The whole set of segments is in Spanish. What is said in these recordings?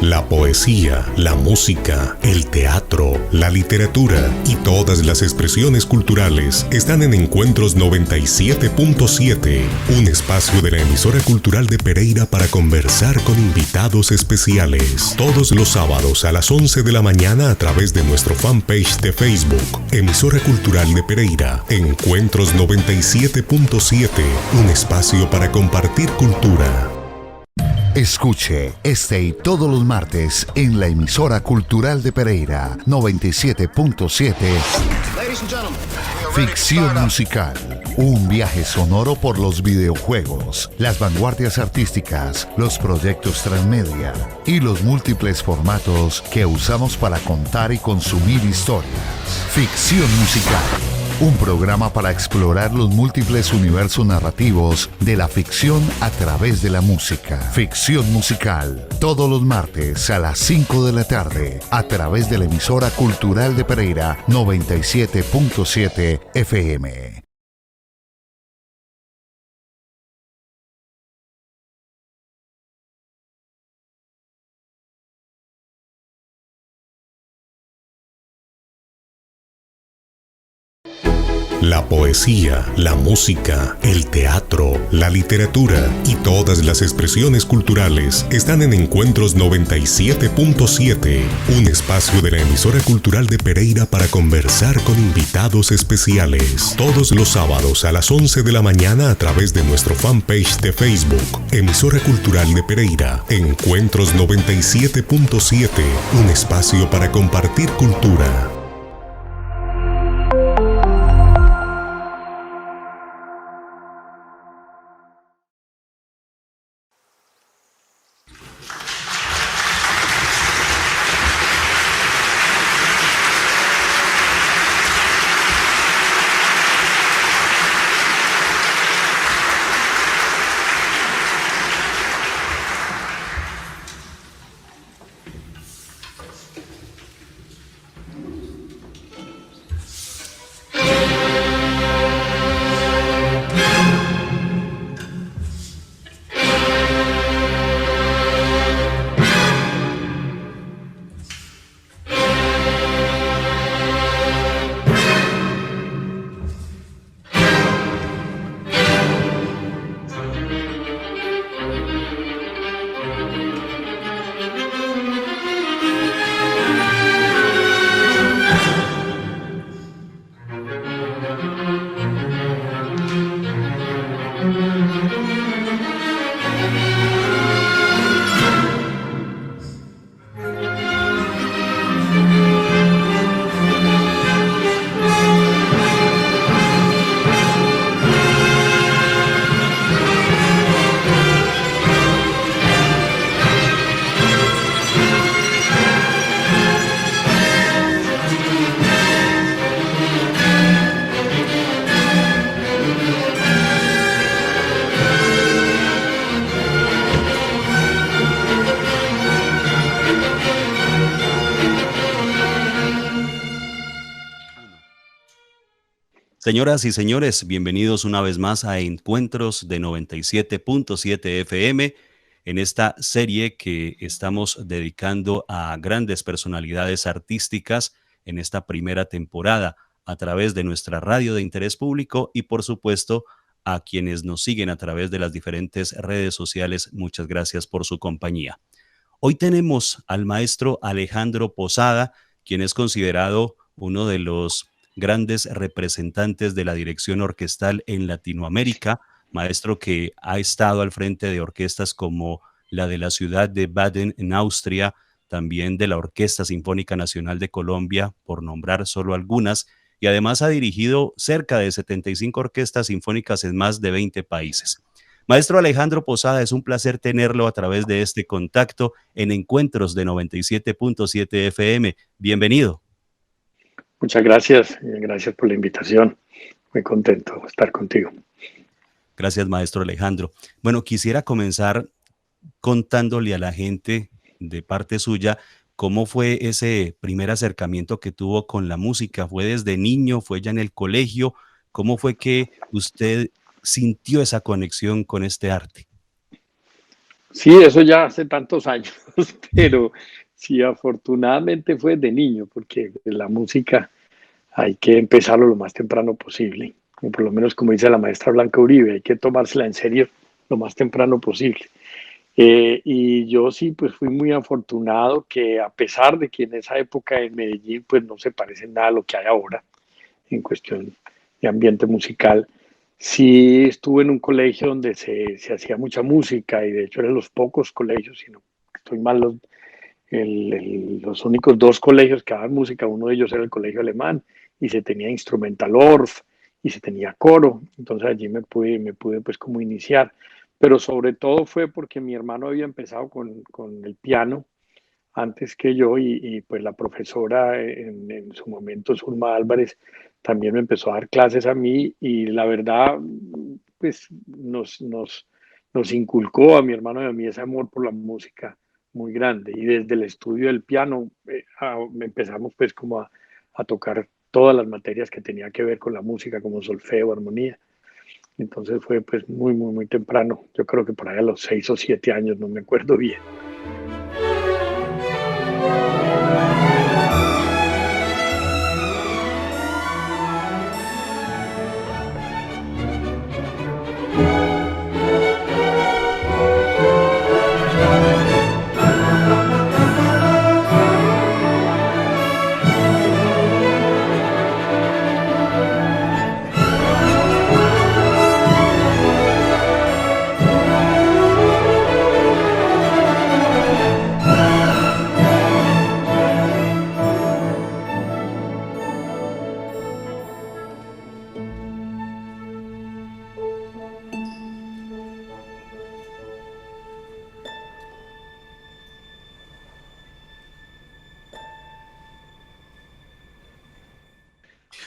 La poesía, la música, el teatro, la literatura y todas las expresiones culturales están en Encuentros 97.7, un espacio de la emisora cultural de Pereira para conversar con invitados especiales. Todos los sábados a las 11 de la mañana a través de nuestro fanpage de Facebook, emisora cultural de Pereira, Encuentros 97.7, un espacio para compartir cultura. Escuche este y todos los martes en la emisora cultural de Pereira 97.7. Ficción musical, un viaje sonoro por los videojuegos, las vanguardias artísticas, los proyectos transmedia y los múltiples formatos que usamos para contar y consumir historias. Ficción musical. Un programa para explorar los múltiples universos narrativos de la ficción a través de la música. Ficción musical, todos los martes a las 5 de la tarde, a través de la emisora cultural de Pereira 97.7 FM. La poesía, la música, el teatro, la literatura y todas las expresiones culturales están en Encuentros 97.7, un espacio de la emisora cultural de Pereira para conversar con invitados especiales. Todos los sábados a las 11 de la mañana a través de nuestro fanpage de Facebook, emisora cultural de Pereira, Encuentros 97.7, un espacio para compartir cultura. Señoras y señores, bienvenidos una vez más a Encuentros de 97.7 FM, en esta serie que estamos dedicando a grandes personalidades artísticas en esta primera temporada a través de nuestra radio de interés público y por supuesto a quienes nos siguen a través de las diferentes redes sociales. Muchas gracias por su compañía. Hoy tenemos al maestro Alejandro Posada, quien es considerado uno de los grandes representantes de la dirección orquestal en Latinoamérica, maestro que ha estado al frente de orquestas como la de la ciudad de Baden en Austria, también de la Orquesta Sinfónica Nacional de Colombia, por nombrar solo algunas, y además ha dirigido cerca de 75 orquestas sinfónicas en más de 20 países. Maestro Alejandro Posada, es un placer tenerlo a través de este contacto en Encuentros de 97.7 FM. Bienvenido. Muchas gracias, gracias por la invitación. Muy contento de estar contigo. Gracias, maestro Alejandro. Bueno, quisiera comenzar contándole a la gente de parte suya cómo fue ese primer acercamiento que tuvo con la música. ¿Fue desde niño? ¿Fue ya en el colegio? ¿Cómo fue que usted sintió esa conexión con este arte? Sí, eso ya hace tantos años, pero sí, afortunadamente fue de niño, porque la música hay que empezarlo lo más temprano posible. O por lo menos, como dice la maestra Blanca Uribe, hay que tomársela en serio lo más temprano posible. Y yo sí, pues fui muy afortunado que a pesar de que en esa época en Medellín, pues no se parece nada a lo que hay ahora en cuestión de ambiente musical, sí estuve en un colegio donde se hacía mucha música y de hecho eran los pocos colegios, si no estoy mal, los únicos dos colegios que daban música, uno de ellos era el colegio alemán y se tenía instrumental Orff y se tenía coro, entonces allí me pude pues como iniciar, pero sobre todo fue porque mi hermano había empezado con el piano antes que yo pues la profesora en su momento, Zulma Álvarez, también me empezó a dar clases a mí y la verdad, pues nos inculcó a mi hermano y a mí ese amor por la música muy grande y desde el estudio del piano empezamos pues como a tocar todas las materias que tenía que ver con la música como solfeo, armonía. Entonces fue pues muy temprano, yo creo que por ahí a los 6 o 7 años, no me acuerdo bien.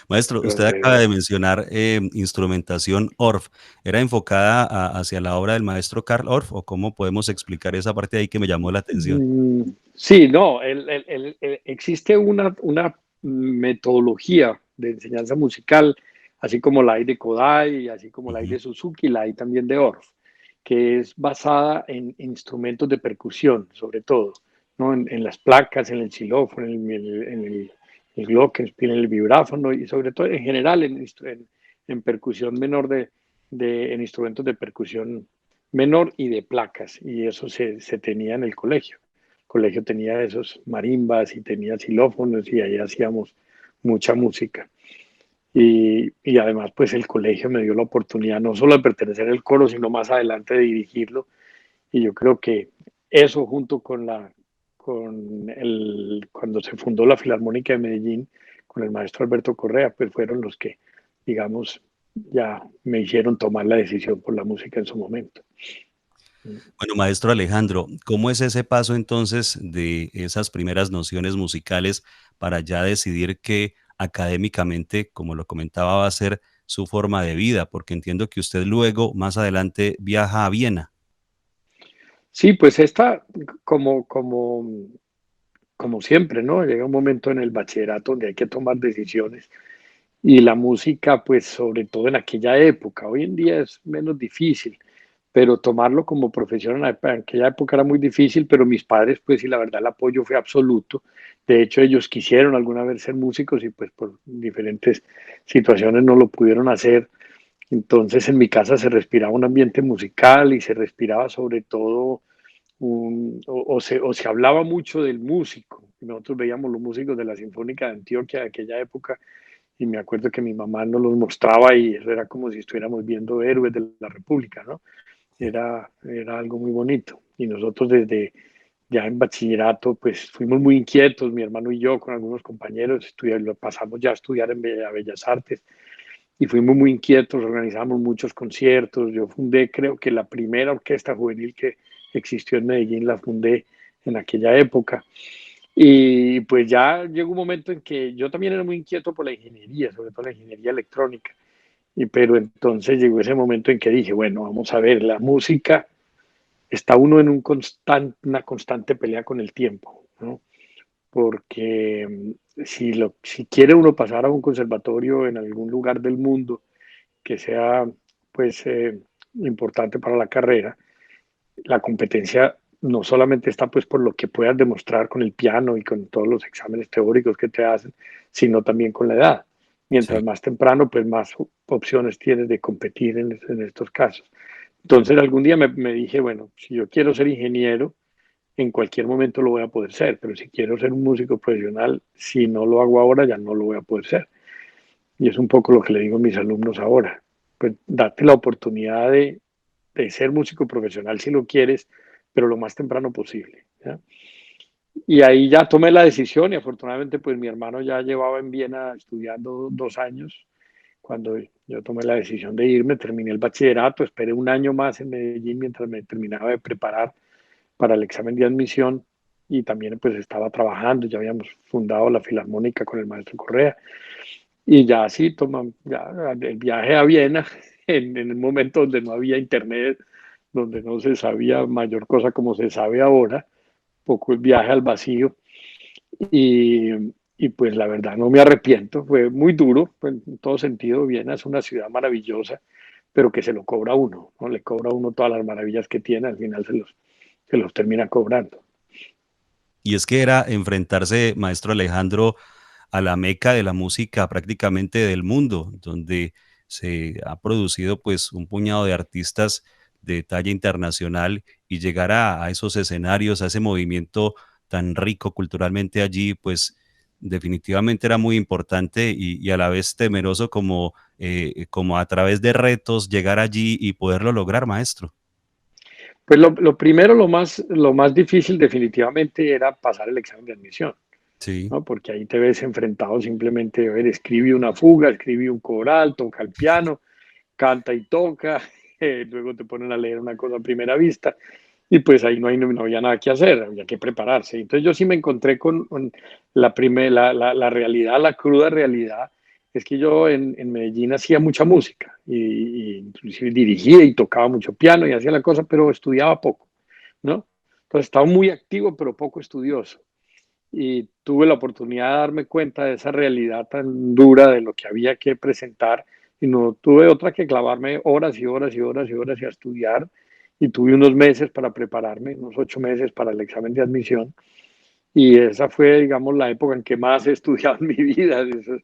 Maestro, usted acaba de mencionar instrumentación Orff. ¿Era enfocada hacia la obra del maestro Karl Orff o cómo podemos explicar esa parte ahí que me llamó la atención? Sí, no, existe una metodología de enseñanza musical, así como la hay de Kodai, así como la hay Ujú. de Suzuki, la hay también de Orff, que es basada en instrumentos de percusión, sobre todo, ¿no? En las placas, en el xilófono, el glockenspiel, en el vibráfono y sobre todo en general en percusión menor en instrumentos de percusión menor y de placas, y eso se tenía en el colegio. El colegio tenía esos marimbas y tenía xilófonos y ahí hacíamos mucha música. Y además, pues el colegio me dio la oportunidad no solo de pertenecer al coro, sino más adelante de dirigirlo. Y yo creo que eso junto cuando se fundó la Filarmónica de Medellín, con el maestro Alberto Correa, pues fueron los que, digamos, ya me hicieron tomar la decisión por la música en su momento. Bueno, maestro Alejandro, ¿cómo es ese paso entonces de esas primeras nociones musicales para ya decidir que académicamente, como lo comentaba, va a ser su forma de vida? Porque entiendo que usted luego, más adelante, viaja a Viena. Sí, pues como siempre, ¿no? Llega un momento en el bachillerato donde hay que tomar decisiones y la música, pues sobre todo en aquella época, hoy en día es menos difícil, pero tomarlo como profesión en aquella época era muy difícil, pero mis padres, pues sí, la verdad, el apoyo fue absoluto. De hecho, ellos quisieron alguna vez ser músicos y pues por diferentes situaciones no lo pudieron hacer. Entonces en mi casa se respiraba un ambiente musical y se respiraba sobre todo o se hablaba mucho del músico. Nosotros veíamos los músicos de la Sinfónica de Antioquia de aquella época y me acuerdo que mi mamá nos los mostraba y eso era como si estuviéramos viendo héroes de la República, ¿no? Era algo muy bonito. Y nosotros desde ya en bachillerato, pues fuimos muy inquietos, mi hermano y yo, con algunos compañeros, lo pasamos ya a estudiar en Bellas Artes y fuimos muy inquietos, organizamos muchos conciertos. Yo fundé, creo que la primera orquesta juvenil que existió en Medellín, la fundé en aquella época. Y pues ya llegó un momento en que yo también era muy inquieto por la ingeniería, sobre todo la ingeniería electrónica. Pero entonces llegó ese momento en que dije, bueno, vamos a ver, la música está uno en una constante pelea con el tiempo, ¿no? Porque si quiere uno pasar a un conservatorio en algún lugar del mundo que sea pues importante para la carrera, la competencia no solamente está pues por lo que puedas demostrar con el piano y con todos los exámenes teóricos que te hacen, sino también con la edad. Mientras Sí. más temprano, pues más opciones tienes de competir en estos casos. Entonces algún día me dije, bueno, si yo quiero ser ingeniero, en cualquier momento lo voy a poder ser, pero si quiero ser un músico profesional, si no lo hago ahora, ya no lo voy a poder ser. Y es un poco lo que le digo a mis alumnos ahora, pues date la oportunidad de ser músico profesional si lo quieres, pero lo más temprano posible. ¿Ya? Y ahí ya tomé la decisión y afortunadamente pues mi hermano ya llevaba en Viena estudiando 2 años. Cuando yo tomé la decisión de irme, terminé el bachillerato, esperé un año más en Medellín mientras me terminaba de preparar para el examen de admisión y también pues estaba trabajando, ya habíamos fundado la Filarmónica con el maestro Correa y ya así ya el viaje a Viena en el momento donde no había internet, donde no se sabía mayor cosa como se sabe ahora, poco el viaje al vacío y, y pues la verdad no me arrepiento, fue muy duro, pues, en todo sentido. Viena es una ciudad maravillosa, pero que se lo cobra a uno, ¿no? Le cobra a uno todas las maravillas que tiene, al final se los termina cobrando. Y es que era enfrentarse, maestro Alejandro, a la meca de la música prácticamente del mundo, donde se ha producido pues un puñado de artistas de talla internacional y llegar a esos escenarios, a ese movimiento tan rico culturalmente allí, pues definitivamente era muy importante y a la vez temeroso como a través de retos llegar allí y poderlo lograr, maestro. Pues lo primero, lo más difícil definitivamente era pasar el examen de admisión, Sí, ¿no? Porque ahí te ves enfrentado simplemente, a ver, escribe una fuga, escribe un coral, toca el piano, canta y toca, luego te ponen a leer una cosa a primera vista, y pues ahí no había nada que hacer, había que prepararse. Entonces yo sí me encontré con la realidad, la cruda realidad, es que yo en Medellín hacía mucha música, y inclusive dirigía y tocaba mucho piano y hacía la cosa, pero estudiaba poco, ¿no? Entonces estaba muy activo, pero poco estudioso y tuve la oportunidad de darme cuenta de esa realidad tan dura de lo que había que presentar y no tuve otra que clavarme horas y horas y horas y horas y a estudiar y tuve unos meses para prepararme, unos 8 meses para el examen de admisión y esa fue, digamos, la época en que más he estudiado en mi vida. Esos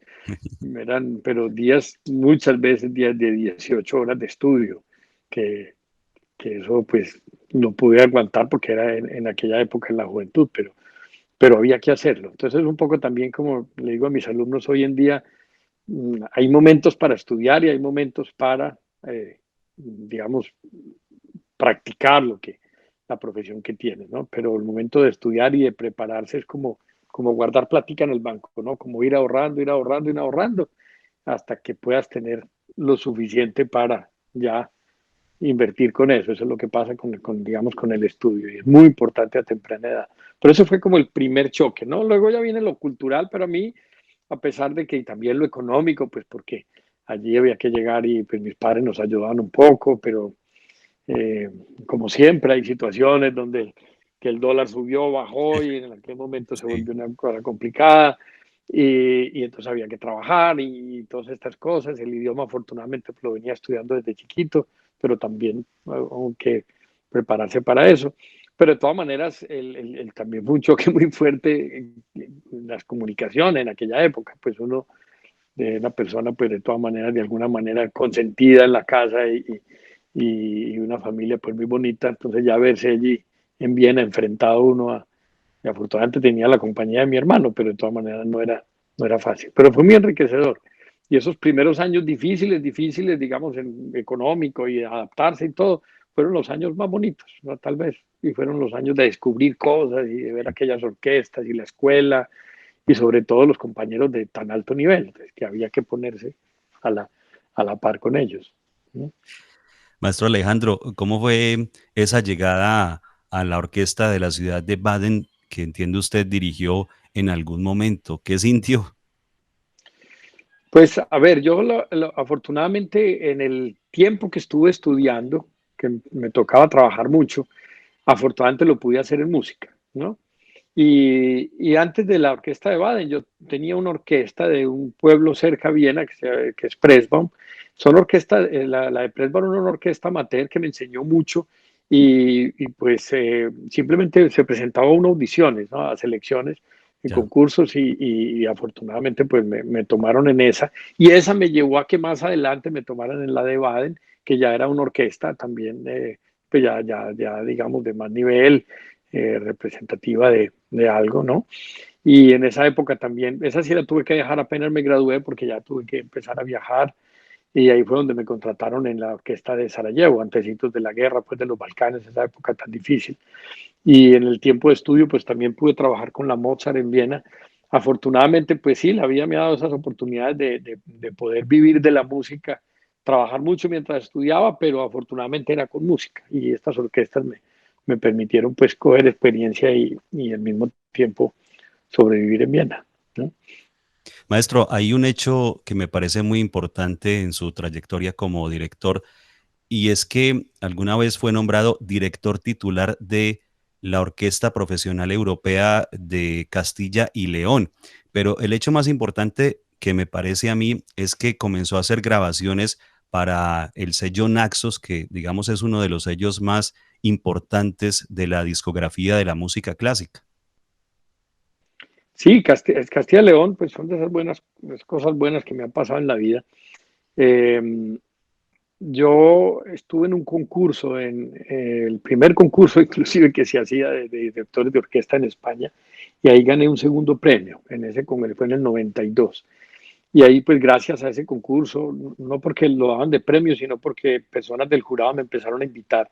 eran, pero días, muchas veces días de 18 horas de estudio, que, que eso pues no pude aguantar porque era en aquella época en la juventud, pero había que hacerlo. Entonces, un poco también como le digo a mis alumnos hoy en día, hay momentos para estudiar y hay momentos para, digamos, practicar la profesión que tienes, ¿no? Pero el momento de estudiar y de prepararse es como guardar plática en el banco, ¿no? Como ir ahorrando, ir ahorrando, ir ahorrando, hasta que puedas tener lo suficiente para ya invertir con eso. Eso es lo que pasa digamos, con el estudio y es muy importante a temprana edad. Pero eso fue como el primer choque, ¿no? Luego ya viene lo cultural, pero a mí, a pesar de que y también lo económico, pues porque allí había que llegar y pues mis padres nos ayudaban un poco, pero eh, como siempre hay situaciones donde que el dólar subió, bajó y en aquel momento se sí. volvió una cosa complicada y entonces había que trabajar y todas estas cosas. El idioma afortunadamente pues, lo venía estudiando desde chiquito, pero también aunque prepararse para eso. Pero de todas maneras, también fue un choque muy fuerte en las comunicaciones en aquella época. Pues uno de una persona, pues de todas maneras, de alguna manera consentida en la casa y una familia pues muy bonita, entonces ya verse allí en Viena enfrentado uno y afortunadamente tenía la compañía de mi hermano, pero de todas maneras no era fácil, pero fue muy enriquecedor. Y esos primeros años difíciles, difíciles, digamos, en económico y adaptarse y todo, fueron los años más bonitos, ¿no? Tal vez, y fueron los años de descubrir cosas y de ver aquellas orquestas y la escuela y sobre todo los compañeros de tan alto nivel, pues, que había que ponerse a la par con ellos, ¿no? Maestro Alejandro, ¿cómo fue esa llegada a la orquesta de la ciudad de Baden que entiende usted dirigió en algún momento? ¿Qué sintió? Pues a ver, yo afortunadamente en el tiempo que estuve estudiando, que me tocaba trabajar mucho, afortunadamente lo pude hacer en música, ¿no? Y antes de la orquesta de Baden, yo tenía una orquesta de un pueblo cerca de Viena que es Pressbaum. Son orquestas, la de Pressbaum era una orquesta amateur que me enseñó mucho y pues simplemente se presentaba a unas audiciones, ¿no? A selecciones en Ya. concursos y afortunadamente pues me tomaron en esa y esa me llevó a que más adelante me tomaran en la de Baden, que ya era una orquesta también, pues ya digamos de más nivel, representativa de algo, ¿no? Y en esa época también, esa sí la tuve que dejar apenas me gradué porque ya tuve que empezar a viajar y ahí fue donde me contrataron en la orquesta de Sarajevo, antecitos de la guerra, pues de los Balcanes, esa época tan difícil. Y en el tiempo de estudio, pues también pude trabajar con la Mozart en Viena. Afortunadamente, pues sí, la vida me ha dado esas oportunidades de poder vivir de la música, trabajar mucho mientras estudiaba, pero afortunadamente era con música y estas orquestas me permitieron pues coger experiencia y al mismo tiempo sobrevivir en Viena, ¿no? Maestro, hay un hecho que me parece muy importante en su trayectoria como director, y es que alguna vez fue nombrado director titular de la Orquesta Profesional Europea de Castilla y León. Pero el hecho más importante que me parece a mí es que comenzó a hacer grabaciones para el sello Naxos, que digamos es uno de los sellos más importantes de la discografía de la música clásica. Sí, Castilla y León, pues son de esas buenas, las cosas buenas que me han pasado en la vida. Eh, yo estuve en un concurso, el primer concurso inclusive que se hacía de directores de orquesta en España, y ahí gané un segundo premio, fue en el 92. Y ahí, pues gracias a ese concurso, no porque lo daban de premio, sino porque personas del jurado me empezaron a invitar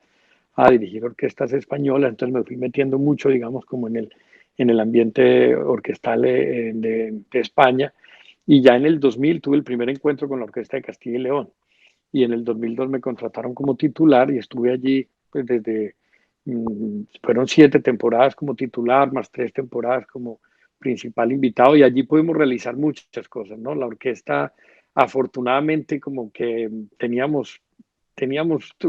a dirigir orquestas españolas, entonces me fui metiendo mucho, digamos, como en el ambiente orquestal de España, y ya en el 2000 tuve el primer encuentro con la Orquesta de Castilla y León, y en el 2002 me contrataron como titular y estuve allí pues fueron 7 temporadas como titular, más 3 temporadas como principal invitado, y allí pudimos realizar muchas cosas, ¿no? La orquesta, afortunadamente, como que teníamos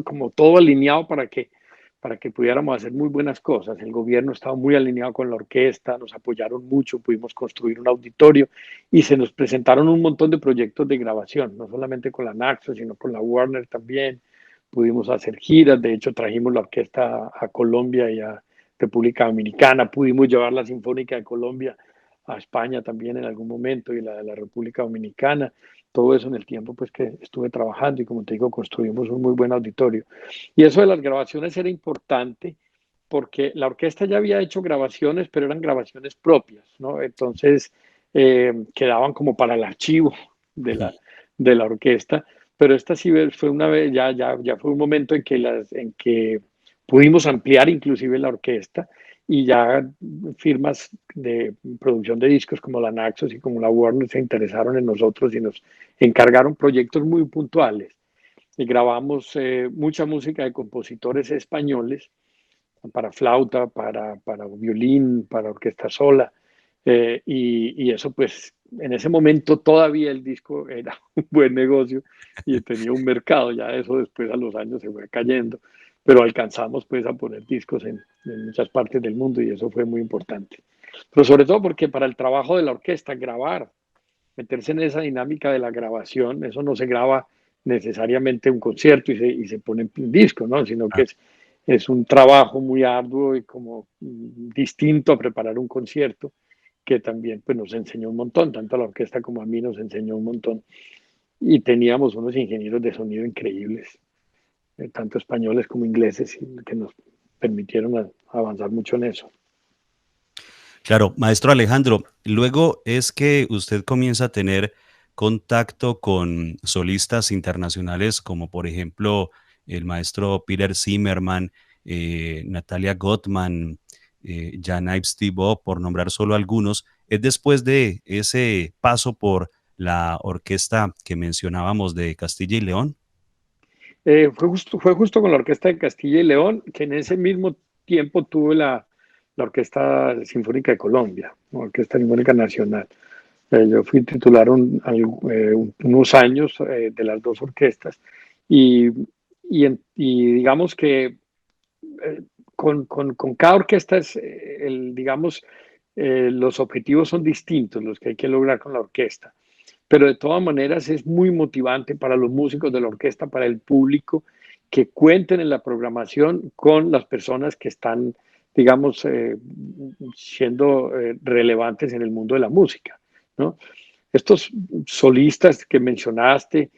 como todo alineado para que pudiéramos hacer muy buenas cosas. El gobierno estaba muy alineado con la orquesta, nos apoyaron mucho, pudimos construir un auditorio y se nos presentaron un montón de proyectos de grabación, no solamente con la Naxos, sino con la Warner también. Pudimos hacer giras, de hecho trajimos la orquesta a Colombia y a República Dominicana, pudimos llevar la Sinfónica de Colombia a España también en algún momento y la de la República Dominicana. Todo eso en el tiempo pues que estuve trabajando y como te digo, construimos un muy buen auditorio. Y eso de las grabaciones era importante porque la orquesta ya había hecho grabaciones, pero eran grabaciones propias, ¿no? Entonces quedaban como para el archivo de Ujú. de la orquesta, pero esta sí fue una vez, ya fue un momento en que pudimos ampliar inclusive la orquesta y ya firmas de producción de discos como la Naxos y como la Warner se interesaron en nosotros y nos encargaron proyectos muy puntuales. Y grabamos mucha música de compositores españoles para flauta, para violín, para orquesta sola. Y eso pues en ese momento todavía el disco era un buen negocio y tenía un mercado, ya eso después a los años se fue cayendo, pero alcanzamos pues a poner discos en muchas partes del mundo y eso fue muy importante. Pero sobre todo porque para el trabajo de la orquesta, grabar, meterse en esa dinámica de la grabación, eso no se graba necesariamente un concierto y se pone en disco, ¿no? Sino que Ah, es un trabajo muy arduo y como distinto a preparar un concierto, que también pues, nos enseñó un montón, tanto a la orquesta como a mí nos enseñó un montón. Y teníamos unos ingenieros de sonido increíbles, tanto españoles como ingleses, que nos permitieron avanzar mucho en eso. claro, maestro Alejandro, luego es que usted comienza a tener contacto con solistas internacionales como por ejemplo el maestro Peter Zimmerman, Natalia Gottman, Jan-Yves Thiebaud, por nombrar solo algunos. Es después de ese paso por la orquesta que mencionábamos de Castilla y León. Fue justo con la Orquesta de Castilla y León, que en ese mismo tiempo tuve la Orquesta Sinfónica de Colombia, ¿no? Orquesta Sinfónica Nacional. Yo fui titular unos años de las dos orquestas y, y digamos que con cada orquesta digamos, los objetivos son distintos, los que hay que lograr con la orquesta, pero de todas maneras es muy motivante para los músicos de la orquesta, para el público, que cuenten en la programación con las personas que están, digamos, siendo relevantes en el mundo de la música, ¿no? Estos solistas que mencionaste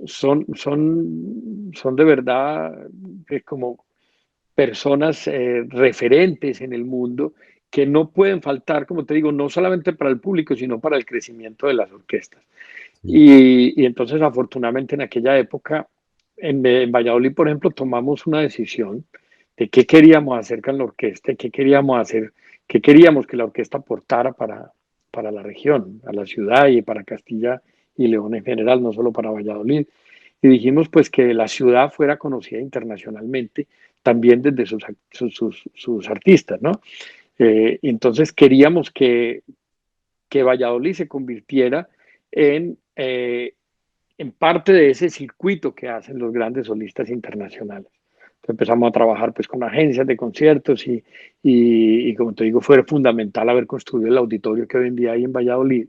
son de verdad como personas referentes en el mundo que no pueden faltar, como te digo, no solamente para el público, sino para el crecimiento de las orquestas. Sí. Y entonces, afortunadamente, en aquella época, en Valladolid, por ejemplo, tomamos una decisión de qué queríamos hacer con la orquesta y qué queríamos hacer, qué queríamos que la orquesta aportara para la región, a la ciudad y para Castilla y León en general, no solo para Valladolid. Y dijimos pues que la ciudad fuera conocida internacionalmente también desde sus artistas, ¿no? Entonces queríamos que Valladolid se convirtiera en parte de ese circuito que hacen los grandes solistas internacionales. Entonces empezamos a trabajar pues con agencias de conciertos y como te digo, fue fundamental haber construido el auditorio que hoy en día hay en Valladolid.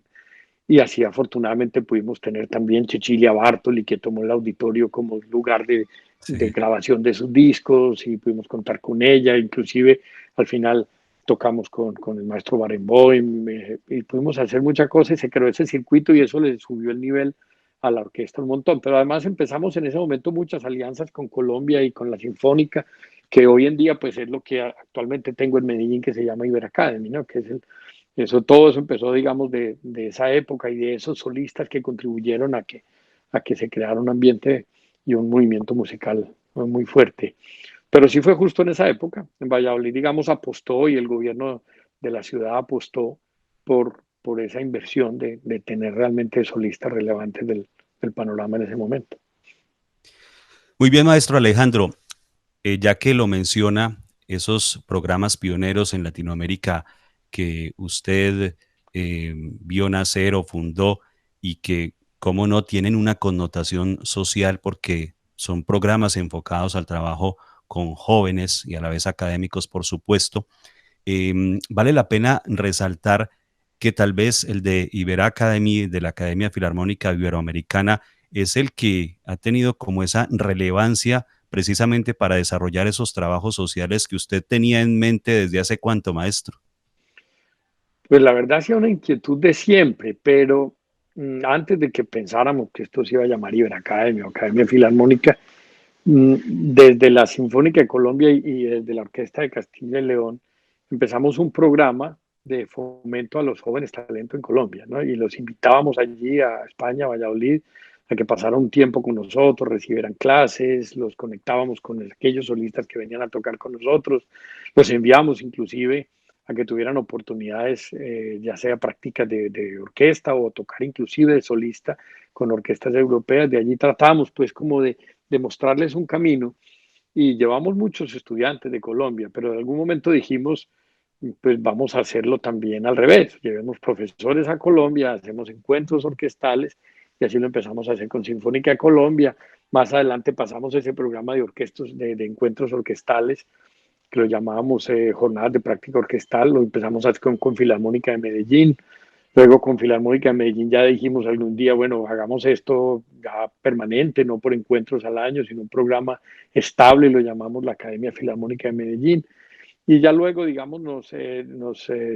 Y así afortunadamente pudimos tener también Cecilia Bartoli, que tomó el auditorio como lugar de Sí. grabación de sus discos y pudimos contar con ella. Inclusive al final tocamos con el maestro Barenboim y pudimos hacer muchas cosas y se creó ese circuito y eso le subió el nivel a la orquesta un montón. Pero además empezamos en ese momento muchas alianzas con Colombia y con la Sinfónica, que hoy en día pues es lo que actualmente tengo en Medellín, que se llama Iber Academy, ¿no? Que es todo eso empezó, digamos, de esa época y de esos solistas que contribuyeron a que se creara un ambiente y un movimiento musical muy fuerte. Pero sí fue justo en esa época. En Valladolid, digamos, apostó y el gobierno de la ciudad apostó por esa inversión de tener realmente solistas relevantes del panorama en ese momento. Muy bien, maestro Alejandro. Ya que lo menciona, esos programas pioneros en Latinoamérica que usted vio nacer o fundó y que, cómo no, tienen una connotación social porque son programas enfocados al trabajo con jóvenes y a la vez académicos, por supuesto. Vale la pena resaltar que tal vez el de Iber Academy, de la Academia Filarmónica Iberoamericana, es el que ha tenido como esa relevancia precisamente para desarrollar esos trabajos sociales que usted tenía en mente desde hace cuánto, maestro. Pues la verdad sí una inquietud de siempre, pero antes de que pensáramos que esto se iba a llamar Iber Academy o Academia Filarmónica, desde la Sinfónica de Colombia y desde la Orquesta de Castilla y León, empezamos un programa de fomento a los jóvenes talentos en Colombia, ¿no? Y los invitábamos allí a España, a Valladolid, a que pasaran un tiempo con nosotros, recibieran clases, los conectábamos con aquellos solistas que venían a tocar con nosotros, los enviamos inclusive a que tuvieran oportunidades, ya sea prácticas de orquesta o tocar inclusive de solista con orquestas europeas. De allí tratamos pues como de mostrarles un camino y llevamos muchos estudiantes de Colombia, pero en algún momento dijimos, pues vamos a hacerlo también al revés, llevemos profesores a Colombia, hacemos encuentros orquestales y así lo empezamos a hacer con Sinfónica de Colombia. Más adelante pasamos ese programa de orquestos, de encuentros orquestales, que lo llamábamos jornadas de práctica orquestal, lo empezamos a hacer con Filarmónica de Medellín. Luego con Filarmónica de Medellín ya dijimos algún día, bueno, hagamos esto ya permanente, no por encuentros al año, sino un programa estable, lo llamamos la Academia Filarmónica de Medellín. Y ya luego, digamos, nos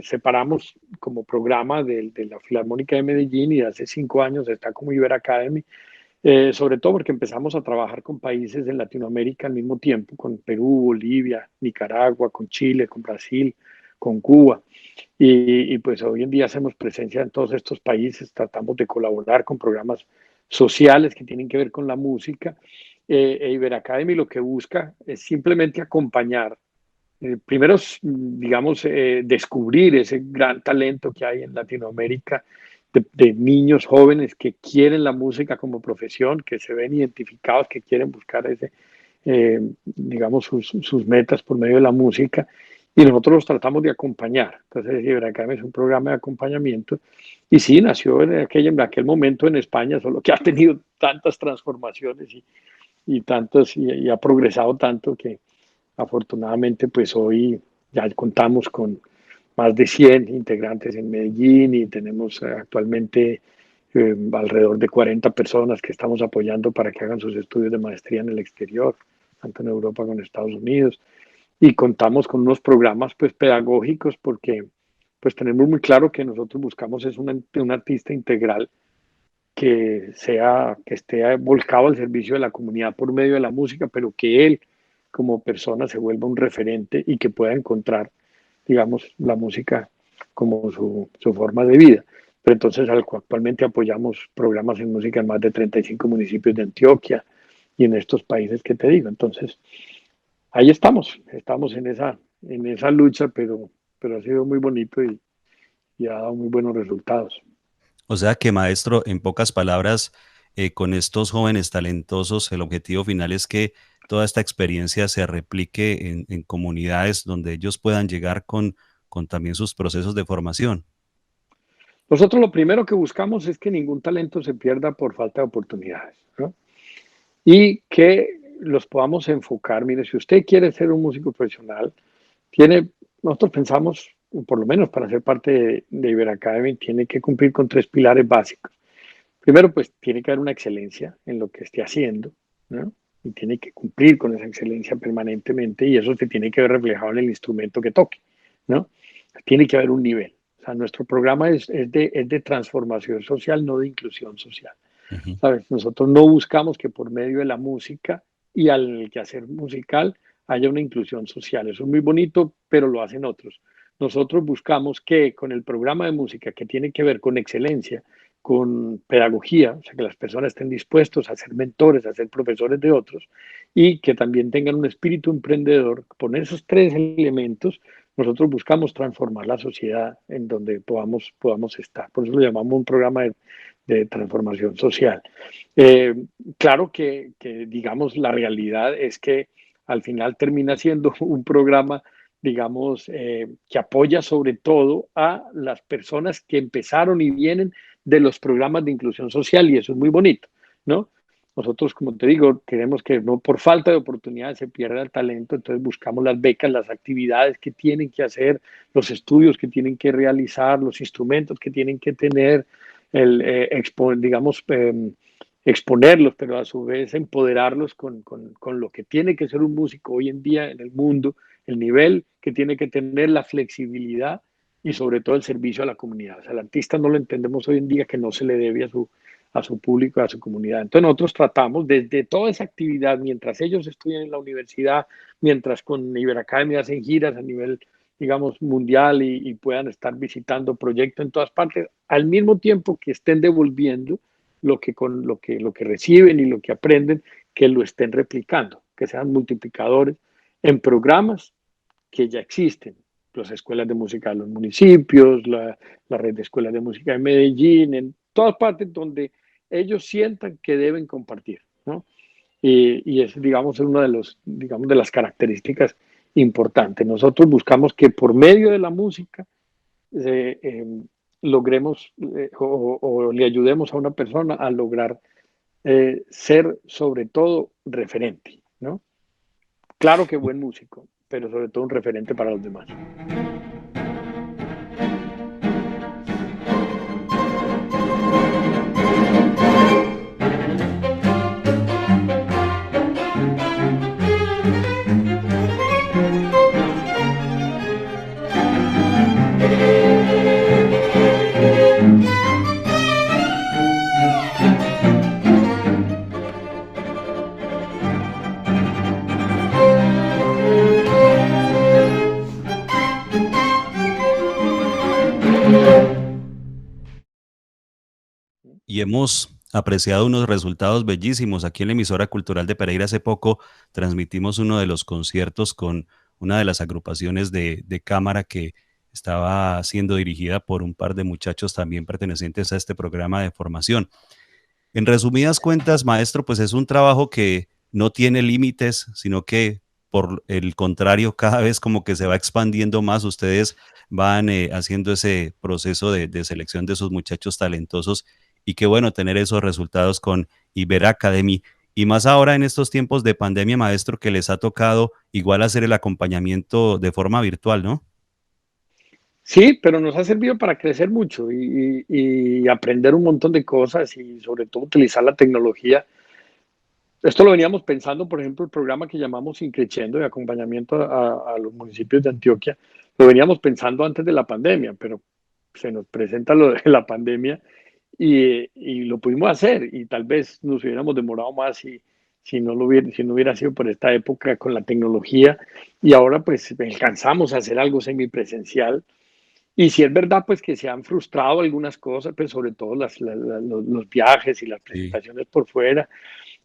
separamos como programa de la Filarmónica de Medellín y hace 5 años está como Iber Academy, sobre todo porque empezamos a trabajar con países en Latinoamérica al mismo tiempo, con Perú, Bolivia, Nicaragua, con Chile, con Brasil, con Cuba. Pues hoy en día hacemos presencia en todos estos países, tratamos de colaborar con programas sociales que tienen que ver con la música. Iber Academy lo que busca es simplemente acompañar, primero, digamos, descubrir ese gran talento que hay en Latinoamérica de niños jóvenes que quieren la música como profesión, que se ven identificados, que quieren buscar digamos, sus metas por medio de la música y nosotros los tratamos de acompañar. Entonces, Iberacam es un programa de acompañamiento y sí, nació en aquel momento en España, solo que ha tenido tantas transformaciones y ha progresado tanto que afortunadamente pues hoy ya contamos con más de 100 integrantes en Medellín y tenemos actualmente alrededor de 40 personas que estamos apoyando para que hagan sus estudios de maestría en el exterior, tanto en Europa como en Estados Unidos. Y contamos con unos programas pues pedagógicos porque pues tenemos muy claro que nosotros buscamos es un artista integral que esté volcado al servicio de la comunidad por medio de la música, pero que él como persona se vuelva un referente y que pueda encontrar, digamos, la música como su forma de vida. Pero entonces actualmente apoyamos programas en música en más de 35 municipios de Antioquia y en estos países que te digo. Entonces, ahí estamos en esa lucha, pero ha sido muy bonito y ha dado muy buenos resultados. O sea que, maestro, en pocas palabras, con estos jóvenes talentosos, el objetivo final es que toda esta experiencia se replique en comunidades donde ellos puedan llegar con también sus procesos de formación. Nosotros lo primero que buscamos es que ningún talento se pierda por falta de oportunidades, ¿no? Y que los podamos enfocar. Mire, si usted quiere ser un músico profesional, nosotros pensamos, por lo menos para ser parte de Iber Academy, tiene que cumplir con 3 pilares básicos. Primero, pues tiene que haber una excelencia en lo que esté haciendo, ¿no? Y tiene que cumplir con esa excelencia permanentemente y eso se tiene que ver reflejado en el instrumento que toque, ¿no? Tiene que haber un nivel. O sea, nuestro programa es de transformación social, no de inclusión social. Ujú. ¿Sabes? Nosotros no buscamos que por medio de la música y al quehacer musical haya una inclusión social. Eso es muy bonito, pero lo hacen otros. Nosotros buscamos que con el programa de música que tiene que ver con excelencia, con pedagogía, o sea, que las personas estén dispuestos a ser mentores, a ser profesores de otros y que también tengan un espíritu emprendedor. Con esos 3 elementos, nosotros buscamos transformar la sociedad en donde podamos estar. Por eso lo llamamos un programa de transformación social. Eh, claro que, digamos, la realidad es que al final termina siendo un programa, digamos, que apoya sobre todo a las personas que empezaron y vienen de los programas de inclusión social y eso es muy bonito, ¿no? Nosotros, como te digo, queremos que no por falta de oportunidades se pierda el talento, entonces buscamos las becas, las actividades que tienen que hacer, los estudios que tienen que realizar, los instrumentos que tienen que tener, digamos, exponerlos, pero a su vez empoderarlos con lo que tiene que ser un músico hoy en día en el mundo, el nivel que tiene que tener, la flexibilidad y sobre todo el servicio a la comunidad. O sea, el artista no lo entendemos hoy en día que no se le debe a su público, a su comunidad. Entonces nosotros tratamos desde toda esa actividad, mientras ellos estudian en la universidad, mientras con Iberacademy hacen giras a nivel, digamos, mundial y puedan estar visitando proyectos en todas partes, al mismo tiempo que estén devolviendo lo que reciben y lo que aprenden, que lo estén replicando, que sean multiplicadores en programas que ya existen, las escuelas de música de los municipios, la red de escuelas de música de Medellín, en todas partes donde ellos sientan que deben compartir, ¿no? Y es, digamos, una de las características importantes. Nosotros buscamos que por medio de la música logremos o le ayudemos a una persona a lograr ser sobre todo referente, ¿no? Claro que buen músico, pero sobre todo un referente para los demás. Y hemos apreciado unos resultados bellísimos. Aquí en la emisora cultural de Pereira hace poco transmitimos uno de los conciertos con una de las agrupaciones de cámara que estaba siendo dirigida por un par de muchachos también pertenecientes a este programa de formación. En resumidas cuentas, maestro, pues es un trabajo que no tiene límites, sino que por el contrario, cada vez como que se va expandiendo más. Ustedes van haciendo ese proceso de selección de esos muchachos talentosos y qué bueno tener esos resultados con Iber Academy. Y más ahora en estos tiempos de pandemia, maestro, que les ha tocado igual hacer el acompañamiento de forma virtual, ¿no? Sí, pero nos ha servido para crecer mucho y aprender un montón de cosas y sobre todo utilizar la tecnología. Esto lo veníamos pensando, por ejemplo, el programa que llamamos Increciendo de acompañamiento a los municipios de Antioquia, lo veníamos pensando antes de la pandemia, pero se nos presenta lo de la pandemia y lo pudimos hacer y tal vez nos hubiéramos demorado más si no hubiera sido por esta época con la tecnología y ahora pues alcanzamos a hacer algo semipresencial y si es verdad pues que se han frustrado algunas cosas, pues sobre todo los viajes y las Sí. presentaciones por fuera,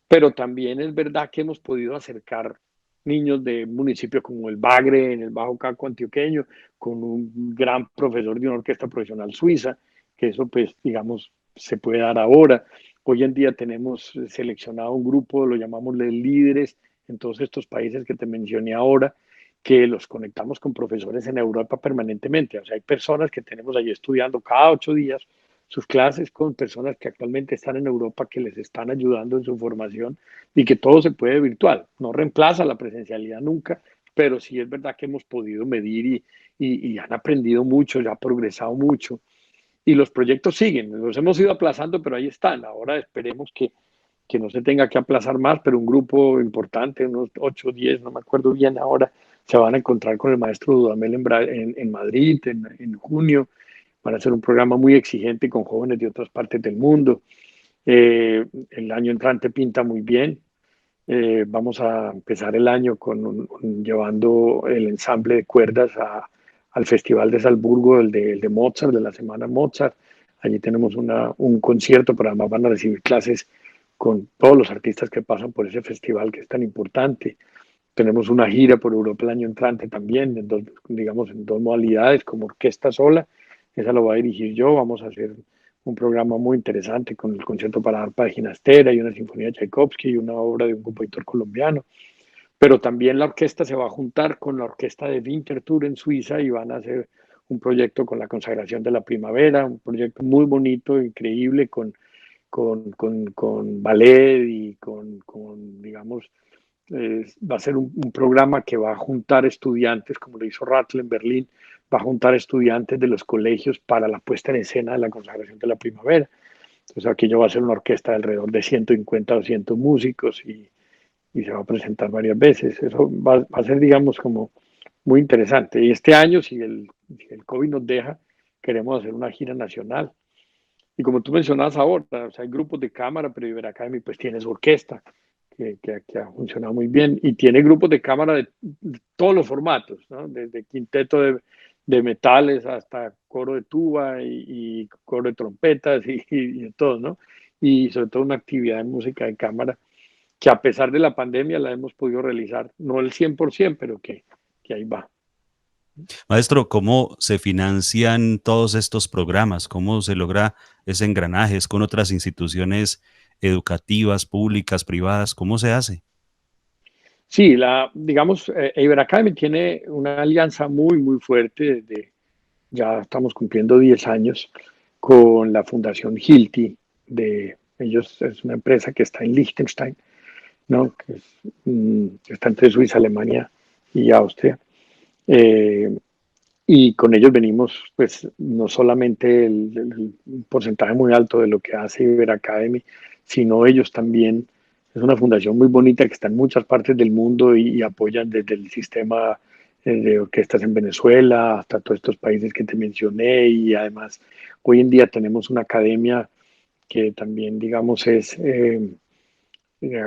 pero también es verdad que hemos podido acercar niños de municipios como el Bagre, en el Bajo Caco antioqueño, con un gran profesor de una orquesta profesional suiza, que eso pues digamos se puede dar ahora. Hoy en día tenemos seleccionado un grupo, lo llamamos de líderes en todos estos países que te mencioné ahora, que los conectamos con profesores en Europa permanentemente. O sea, hay personas que tenemos allí estudiando cada 8 días sus clases con personas que actualmente están en Europa que les están ayudando en su formación y que todo se puede virtual. No reemplaza la presencialidad nunca, pero sí es verdad que hemos podido medir y han aprendido mucho, ya ha progresado mucho. Y los proyectos siguen, los hemos ido aplazando, pero ahí están. Ahora esperemos que no se tenga que aplazar más, pero un grupo importante, unos 8 o 10, no me acuerdo bien ahora, se van a encontrar con el maestro Dudamel en Madrid en junio. Van a hacer un programa muy exigente con jóvenes de otras partes del mundo. El año entrante pinta muy bien. Vamos a empezar el año llevando el ensamble de cuerdas al Festival de Salzburgo, el de Mozart, de la Semana Mozart. Allí tenemos un concierto, pero además van a recibir clases con todos los artistas que pasan por ese festival que es tan importante. Tenemos una gira por Europa el año entrante también, digamos, en dos modalidades, como orquesta sola. Esa lo voy a dirigir yo. Vamos a hacer un programa muy interesante con el concierto para arpa de Ginastera y una sinfonía de Tchaikovsky y una obra de un compositor colombiano. Pero también la orquesta se va a juntar con la orquesta de Winterthur en Suiza y van a hacer un proyecto con la consagración de la primavera, un proyecto muy bonito, increíble, con ballet y digamos, va a ser un programa que va a juntar estudiantes, como lo hizo Rattle en Berlín, va a juntar estudiantes de los colegios para la puesta en escena de la consagración de la primavera. Entonces aquí yo va a ser una orquesta de alrededor de 150 o 200 músicos y se va a presentar varias veces. Eso va a ser, digamos, como muy interesante. Y este año, si el COVID nos deja, queremos hacer una gira nacional. Y como tú mencionabas ahora, o sea, hay grupos de cámara, pero Iber Academy pues tiene su orquesta, que ha funcionado muy bien, y tiene grupos de cámara de todos los formatos, ¿no? Desde quinteto de metales hasta coro de tuba y coro de trompetas y de todo, ¿no? Y sobre todo una actividad de música de cámara que a pesar de la pandemia la hemos podido realizar, no el 100%, pero que ahí va. Maestro, ¿cómo se financian todos estos programas? ¿Cómo se logra ese engranaje? ¿Es con otras instituciones educativas, públicas, privadas? ¿Cómo se hace? Sí, digamos, Iber Academy tiene una alianza muy, muy fuerte desde, ya estamos cumpliendo 10 años con la Fundación Hilti, ellos es una empresa que está en Liechtenstein, ¿no? Está entre Suiza, Alemania y Austria. Eh, y con ellos venimos, pues, no solamente el porcentaje muy alto de lo que hace Iber Academy, sino ellos también. Es una fundación muy bonita que está en muchas partes del mundo y apoyan desde el sistema de orquestas en Venezuela hasta todos estos países que te mencioné. Y además, hoy en día tenemos una academia que también, digamos, es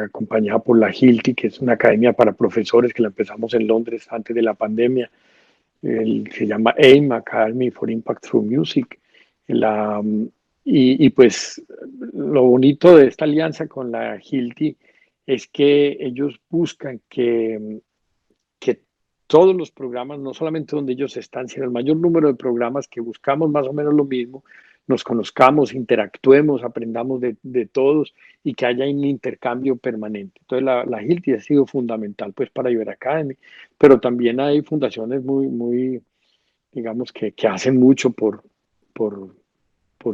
acompañada por la Hilti, que es una academia para profesores que la empezamos en Londres antes de la pandemia. Se llama AIM, Academy for Impact Through Music. La, pues lo bonito de esta alianza con la Hilti es que ellos buscan que todos los programas, no solamente donde ellos están, sino el mayor número de programas que buscamos más o menos lo mismo, nos conozcamos, interactuemos, aprendamos de todos y que haya un intercambio permanente. Entonces la Hilti ha sido fundamental pues para Iber Academy, pero también hay fundaciones muy digamos, que hacen mucho por, por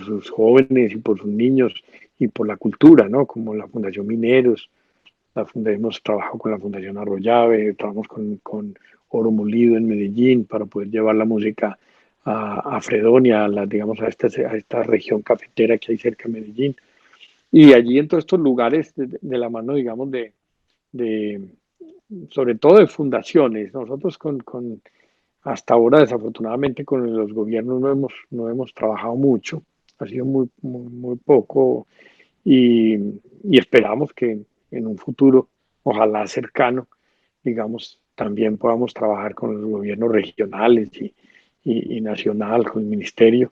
sus jóvenes y por sus niños y por la cultura, ¿no? Como la Fundación Mineros, hemos trabajado con la Fundación Arroyave, trabajamos con Oro Molido en Medellín para poder llevar la música a Fredonia, digamos, a esta región cafetera que hay cerca de Medellín. Y allí en todos estos lugares, de la mano, digamos, de, sobre todo de fundaciones, nosotros hasta ahora, desafortunadamente, con los gobiernos no hemos trabajado mucho, ha sido muy poco y, y esperamos que en un futuro, ojalá cercano, digamos, también podamos trabajar con los gobiernos regionales y nacional, con el ministerio,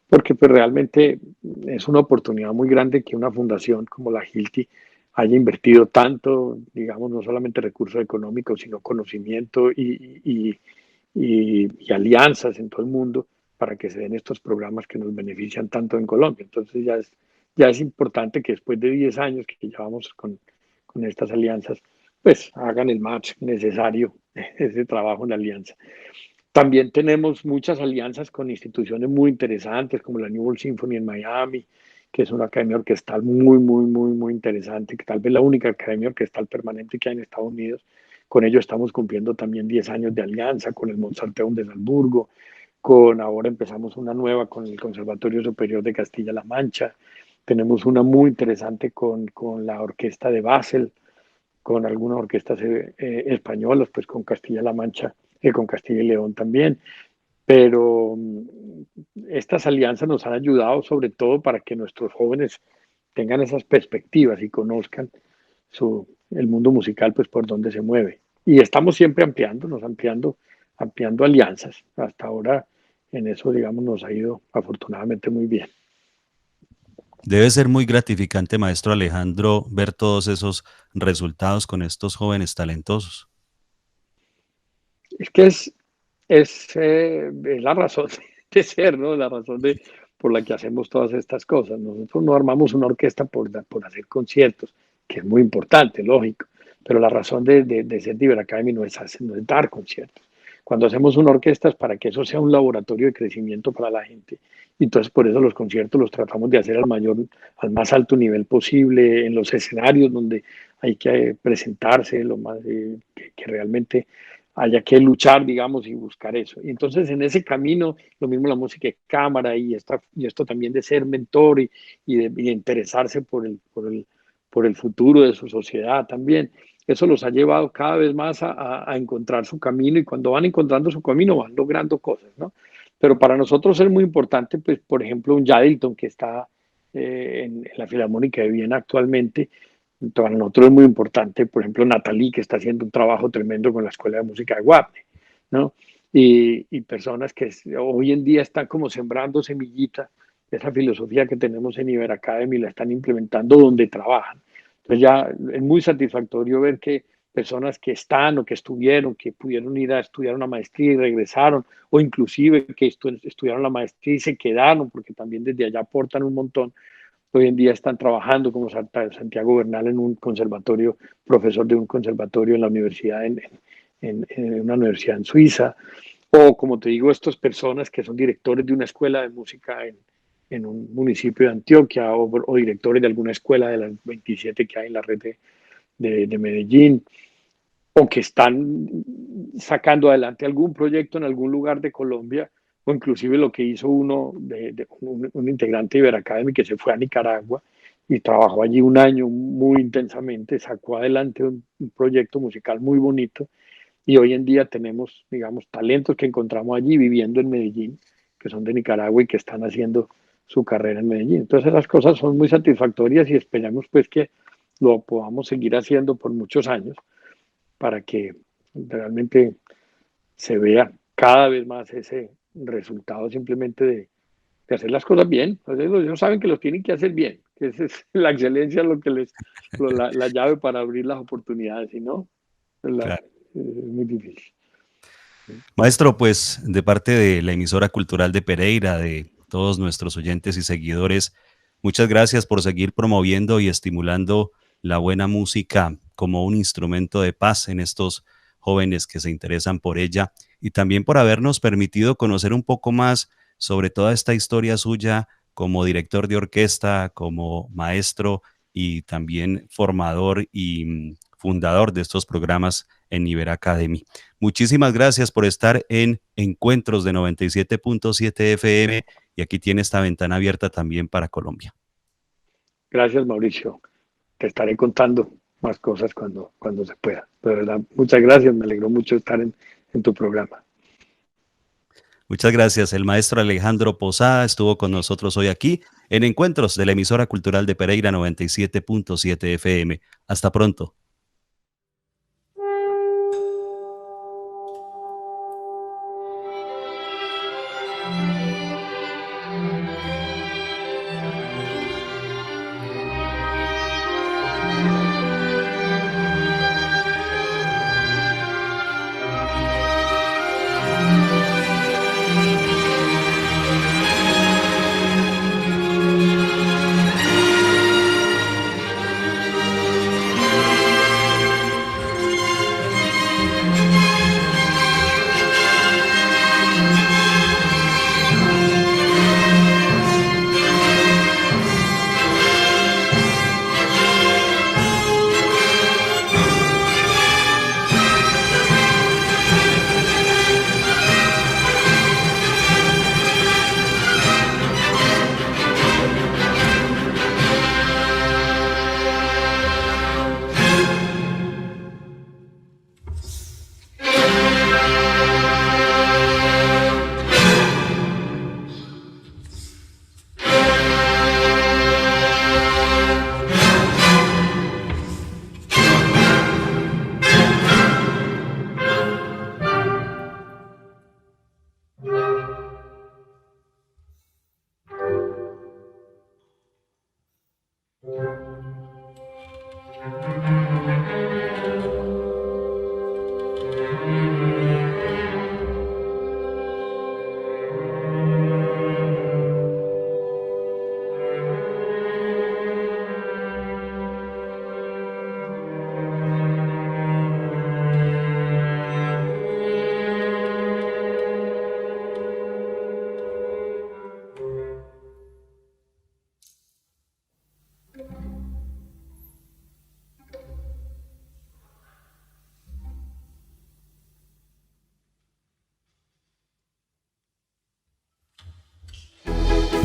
porque pues realmente es una oportunidad muy grande que una fundación como la Hilti haya invertido tanto, digamos, no solamente recursos económicos, sino conocimiento y alianzas en todo el mundo para que se den estos programas que nos benefician tanto en Colombia. Entonces ya es importante que después de 10 años que llevamos con estas alianzas, pues hagan el match necesario, ese trabajo en alianza. También tenemos muchas alianzas con instituciones muy interesantes, como la New World Symphony en Miami, que es una academia orquestal muy interesante, que tal vez la única academia orquestal permanente que hay en Estados Unidos. Con ello estamos cumpliendo también 10 años de alianza con el Mozarteum de Salzburgo, ahora empezamos una nueva con el Conservatorio Superior de Castilla-La Mancha. Tenemos una muy interesante con la Orquesta de Basel, con algunas orquestas españolas, pues con Castilla-La Mancha y con Castilla y León también. Pero estas alianzas nos han ayudado sobre todo para que nuestros jóvenes tengan esas perspectivas y conozcan el mundo musical, pues por donde se mueve. Y estamos siempre ampliando alianzas. Hasta ahora en eso, digamos, nos ha ido afortunadamente muy bien. Debe ser muy gratificante, maestro Alejandro, ver todos esos resultados con estos jóvenes talentosos. Es que es la razón de ser, ¿no? La razón por la que hacemos todas estas cosas. Nosotros no armamos una orquesta por hacer conciertos, que es muy importante, lógico, pero la razón de ser Diver Academy no es dar conciertos. Cuando hacemos una orquesta es para que eso sea un laboratorio de crecimiento para la gente. Y entonces por eso los conciertos los tratamos de hacer al más alto nivel posible, en los escenarios donde hay que presentarse, lo más que realmente haya que luchar, digamos, y buscar eso. Y entonces en ese camino, lo mismo la música de cámara y esto también de ser mentor y de interesarse por el futuro de su sociedad también, eso los ha llevado cada vez más a encontrar su camino y cuando van encontrando su camino van logrando cosas, ¿no? Pero para nosotros es muy importante, pues, por ejemplo, un Jadilton que está en la Filarmónica de Viena actualmente. Para nosotros es muy importante, por ejemplo, Natalie, que está haciendo un trabajo tremendo con la Escuela de Música de Guaple, ¿no? Y personas que hoy en día están como sembrando semillitas, esa filosofía que tenemos en Iber Academy la están implementando donde trabajan. Entonces ya es muy satisfactorio ver que personas que están o que estuvieron, que pudieron ir a estudiar una maestría y regresaron, o inclusive que estudiaron la maestría y se quedaron, porque también desde allá aportan un montón. Hoy en día están trabajando como Santiago Bernal en un conservatorio, profesor de un conservatorio en la universidad, en una universidad en Suiza, o como te digo, estas personas que son directores de una escuela de música en un municipio de Antioquia o directores de alguna escuela de las 27 que hay en la red de Medellín, o que están sacando adelante algún proyecto en algún lugar de Colombia, o inclusive lo que hizo un integrante de Iberacademy que se fue a Nicaragua y trabajó allí un año muy intensamente, sacó adelante un proyecto musical muy bonito y hoy en día tenemos, digamos, talentos que encontramos allí viviendo en Medellín, que son de Nicaragua y que están haciendo su carrera en Medellín. Entonces las cosas son muy satisfactorias y esperamos pues que lo podamos seguir haciendo por muchos años para que realmente se vea cada vez más ese resultado simplemente de hacer las cosas bien. Entonces, ellos saben que los tienen que hacer bien, que esa es la excelencia, lo que la llave para abrir las oportunidades, si no, Claro. es muy difícil. Maestro, pues de parte de la emisora cultural de Pereira, de todos nuestros oyentes y seguidores, muchas gracias por seguir promoviendo y estimulando la buena música como un instrumento de paz en estos jóvenes que se interesan por ella y también por habernos permitido conocer un poco más sobre toda esta historia suya como director de orquesta, como maestro y también formador y fundador de estos programas en Nivel Academy. Muchísimas gracias por estar en Encuentros de 97.7 FM y aquí tiene esta ventana abierta también para Colombia. Gracias, Mauricio. Te estaré contando más cosas cuando se pueda. De verdad, muchas gracias. Me alegró mucho estar en tu programa. Muchas gracias. El maestro Alejandro Posada estuvo con nosotros hoy aquí en Encuentros de la emisora cultural de Pereira 97.7 FM. Hasta pronto.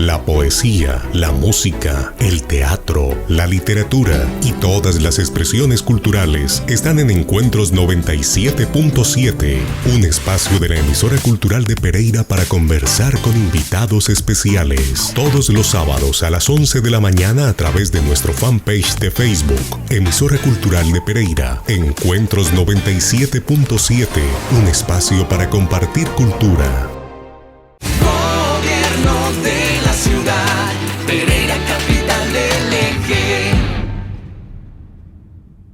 La poesía, la música, el teatro, la literatura y todas las expresiones culturales están en Encuentros 97.7, un espacio de la emisora cultural de Pereira para conversar con invitados especiales. Todos los sábados a las 11 de la mañana a través de nuestro fanpage de Facebook, emisora cultural de Pereira, Encuentros 97.7, un espacio para compartir cultura.